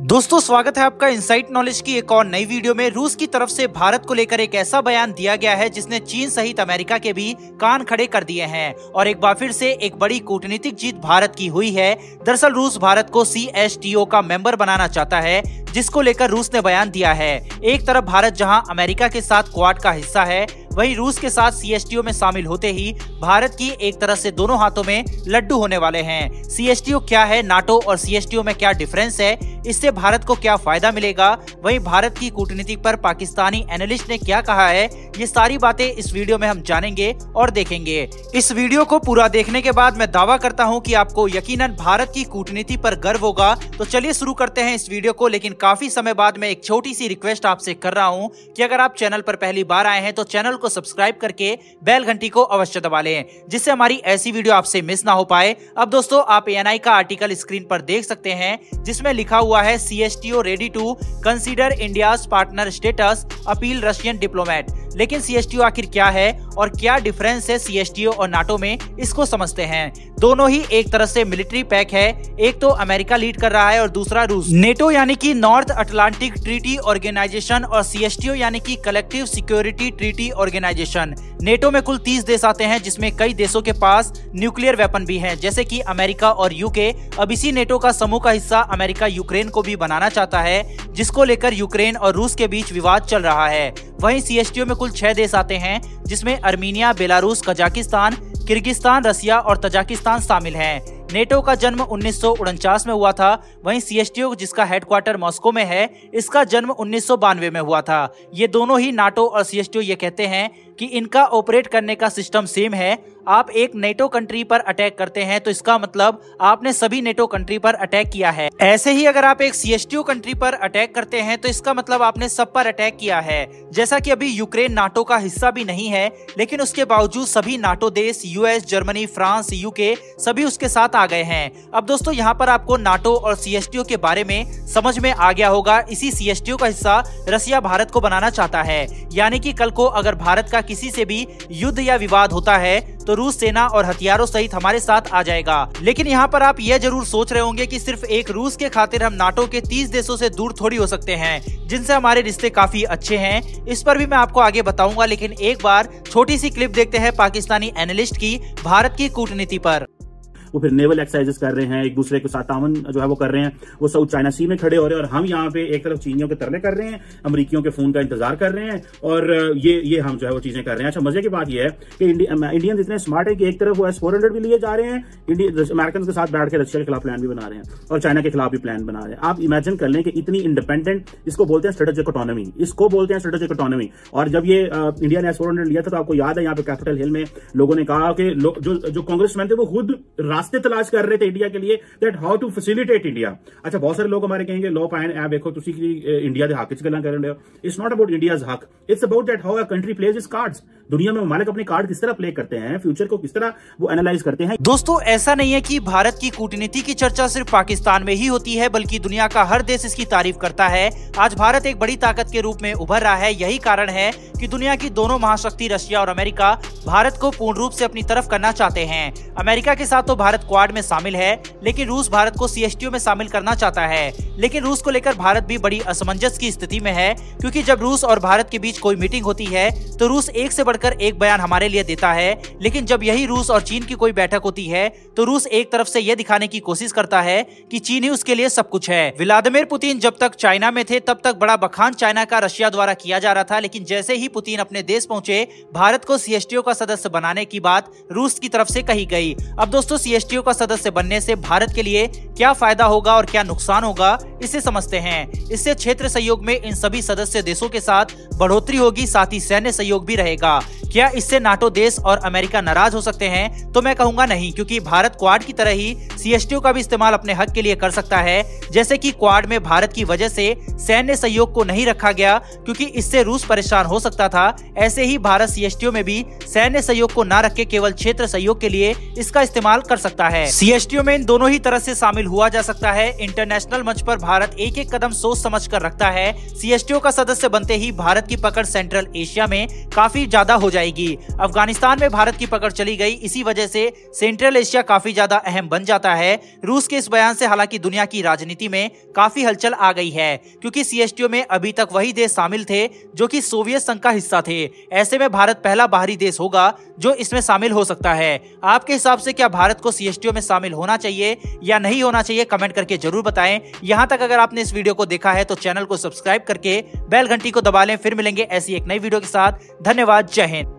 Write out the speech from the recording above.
दोस्तों स्वागत है आपका इनसाइट नॉलेज की एक और नई वीडियो में। रूस की तरफ से भारत को लेकर एक ऐसा बयान दिया गया है जिसने चीन सहित अमेरिका के भी कान खड़े कर दिए हैं और एक बार फिर से एक बड़ी कूटनीतिक जीत भारत की हुई है। दरअसल रूस भारत को CSTO का मेंबर बनाना चाहता है, जिसको लेकर रूस ने बयान दिया है। एक तरफ भारत जहां अमेरिका के साथ क्वाड का हिस्सा है, वहीं रूस के साथ CSTO में शामिल होते ही भारत की एक तरह से दोनों हाथों में लड्डू होने वाले हैं। CSTO क्या है, नाटो और CSTO में क्या डिफरेंस है, इससे भारत को क्या फायदा मिलेगा, वहीं भारत की कूटनीति पर पाकिस्तानी एनालिस्ट ने क्या कहा है, ये सारी बातें इस वीडियो में हम जानेंगे और देखेंगे। इस वीडियो को पूरा देखने के बाद मैं दावा करता हूं कि आपको यकीनन भारत की कूटनीति पर गर्व होगा। तो चलिए शुरू करते हैं इस वीडियो को। लेकिन काफी समय बाद मैं एक छोटी सी रिक्वेस्ट आपसे कर रहा हूं कि अगर आप चैनल पर पहली बार आए हैं तो चैनल को सब्सक्राइब करके बेल घंटी को अवश्य दबा लें, जिससे हमारी ऐसी वीडियो आपसे मिस ना हो पाए। अब दोस्तों आप ANI का आर्टिकल स्क्रीन पर देख सकते हैं, जिसमें लिखा हुआ है CSTO ready to consider India's partner status, appeal Russian diplomat. लेकिन CSTO आखिर क्या है और क्या डिफरेंस है CSTO और नाटो में, इसको समझते हैं। दोनों ही एक तरह से मिलिट्री पैक है, एक तो अमेरिका लीड कर रहा है और दूसरा रूस। नेटो यानी कि नॉर्थ अटलांटिक ट्रीटी ऑर्गेनाइजेशन और CSTO यानी कि Collective Security Treaty Organization. NATO में कुल 30 देश आते हैं, जिसमें कई देशों के पास न्यूक्लियर वेपन भी हैं, जैसे कि अमेरिका और यूके। अब इसी नेटो का समूह का हिस्सा अमेरिका यूक्रेन को भी बनाना चाहता है, जिसको लेकर यूक्रेन और रूस के बीच विवाद चल रहा है। वहीं CSTO में कुल 6 देश आते हैं, जिसमें अर्मीनिया, बेलारूस, कजाकिस्तान, किर्गिस्तान, रसिया और तजाकिस्तान शामिल हैं। नेटो का जन्म 1949 में हुआ था, वहीं CSTO जिसका हेडक्वार्टर मॉस्को में है, इसका जन्म 1992 में हुआ था। ये दोनों ही नाटो और CSTO ये कहते हैं कि इनका ऑपरेट करने का सिस्टम सेम है। आप एक नेटो कंट्री पर अटैक करते हैं तो इसका मतलब आपने सभी नेटो कंट्री पर अटैक किया है। ऐसे ही अगर आप एक CSTO कंट्री पर अटैक करते हैं तो इसका मतलब आपने सब पर अटैक किया है। जैसा कि अभी यूक्रेन नाटो का हिस्सा भी नहीं है, लेकिन उसके बावजूद सभी नाटो देश US, जर्मनी, फ्रांस, UK सभी उसके साथ आ गए हैं। अब दोस्तों यहाँ पर आपको नाटो और CSTO के बारे में समझ में आ गया होगा। इसी CSTO का हिस्सा रसिया भारत को बनाना चाहता है, यानी कि कल को अगर भारत का किसी से भी युद्ध या विवाद होता है तो रूस सेना और हथियारों सहित हमारे साथ आ जाएगा। लेकिन यहाँ पर आप यह जरूर सोच रहे होंगे कि सिर्फ एक रूस के खातिर हम नाटो के 30 देशों से दूर थोड़ी हो सकते हैं, जिनसे हमारे रिश्ते काफी अच्छे हैं। इस पर भी मैं आपको आगे बताऊंगा, लेकिन एक बार छोटी सी क्लिप देखते हैं पाकिस्तानी एनालिस्ट की भारत की कूटनीति पर। वो फिर नेवल एक्सरसाइजेस कर रहे हैं, एक दूसरे के साथ तामन जो है वो कर रहे हैं, वो साउथ चाइना सी में खड़े हो रहे हैं और हम यहाँ पे एक तरफ चीनियों के तरले कर रहे हैं, अमरीकियों के फोन का इंतजार कर रहे हैं और ये हम जो है वो चीजें कर रहे हैं। अच्छा मजे की बात यह है कि इंडियंस इतने स्मार्ट है कि एक तरफ वो S-400 भी लिए जा रहे हैं, अमेरिकन के साथ बैठ के रशिया के खिलाफ प्लान भी बना रहे हैं और चाइना के खिलाफ भी प्लान बना रहे हैं। आप इमेजिन कर लें कि इतनी इंडिपेंडेंट, इसको बोलते हैं स्ट्रेटेजिक ऑटोनॉमी, इसको बोलते हैं स्ट्रेटेजिक ऑटोनॉमी। और जब ये इंडिया ने S-400 लिया था तो आपको याद है यहाँ पे कैपिटल हिल में लोगों ने कहा कि जो कांग्रेसमैन थे वो खुद रास्ते तलाश कर रहे थे इंडिया के लिए, that how to facilitate India. अच्छा बहुत सारे लोग हमारे कहेंगे लो पाइन ऐ देखो तुसी इंडिया के हक च गल्लां कर रहे हो। इट्स नॉट अबाउट इंडियाज हक, it's about that how a country plays its cards. दुनिया में ममालिक अपने कार्ड किस तरह प्ले करते हैं, फ्यूचर को किस तरह वो एनालाइज करते हैं। दोस्तों ऐसा नहीं है कि भारत की कूटनीति की चर्चा सिर्फ पाकिस्तान में ही होती है, बल्कि दुनिया का हर देश इसकी तारीफ करता है। आज भारत एक बड़ी ताकत के रूप में उभर रहा है। यही कारण है कि दुनिया की दोनों महाशक्ति रशिया और अमेरिका भारत को पूर्ण रूप से अपनी तरफ करना चाहते हैं। अमेरिका के साथ तो भारत क्वाड में शामिल है, लेकिन रूस भारत को CSTO में शामिल करना चाहता है। लेकिन रूस को लेकर भारत भी बड़ी असमंजस की स्थिति में है, क्योंकि जब रूस और भारत के बीच कोई मीटिंग होती है तो रूस एक से बढ़कर एक बयान हमारे लिए देता है, लेकिन जब यही रूस और चीन की कोई बैठक होती है तो रूस एक तरफ से यह दिखाने की कोशिश करता है कि चीन ही उसके लिए सब कुछ है। व्लादिमीर पुतिन जब तक चाइना में थे तब तक बड़ा बखान चाइना का रशिया द्वारा किया जा रहा था, लेकिन जैसे ही पुतिन अपने देश पहुंचे, भारत को CSTO का सदस्य बनाने की बात रूस की तरफ से कही गई। अब दोस्तों CSTO का सदस्य बनने से भारत के लिए क्या फायदा होगा और क्या नुकसान होगा, इसे समझते हैं। इससे क्षेत्र सहयोग में इन सभी सदस्य देशों के साथ बढ़ोतरी होगी, साथ ही सैन्य सहयोग भी रहेगा। क्या इससे नाटो देश और अमेरिका नाराज हो सकते हैं? तो मैं कहूंगा नहीं, क्योंकि भारत क्वाड की तरह ही CSTO का भी इस्तेमाल अपने हक के लिए कर सकता है। जैसे कि क्वाड में भारत की वजह से सैन्य सहयोग को नहीं रखा गया क्योंकि इससे रूस परेशान हो सकता था, ऐसे ही भारत CSTO में भी सैन्य सहयोग को न रख के केवल क्षेत्र सहयोग के लिए इसका इस्तेमाल कर सकता है। CSTO में इन दोनों ही तरह से शामिल हुआ जा सकता है। इंटरनेशनल मंच पर भारत एक एक कदम सोच समझ कर रखता है। CSTO का सदस्य बनते ही भारत की पकड़ सेंट्रल एशिया में काफी ज्यादा हो जाएगी। जाएगी। अफगानिस्तान में भारत की पकड़ चली गई, इसी वजह से सेंट्रल एशिया काफी ज्यादा अहम बन जाता है। रूस के इस बयान से हालांकि दुनिया की राजनीति में काफी हलचल आ गई है, क्योंकि CSTO में अभी तक वही देश शामिल थे जो कि सोवियत संघ का हिस्सा थे। ऐसे में भारत पहला बाहरी देश होगा जो इसमें शामिल हो सकता है। आपके हिसाब से क्या भारत को CSTO में शामिल होना चाहिए या नहीं होना चाहिए, कमेंट करके जरूर बताएं। यहां तक अगर आपने इस वीडियो को देखा है तो चैनल को सब्सक्राइब करके बेल घंटी को दबा लें। फिर मिलेंगे ऐसी एक नई वीडियो के साथ। धन्यवाद। जय हिंद।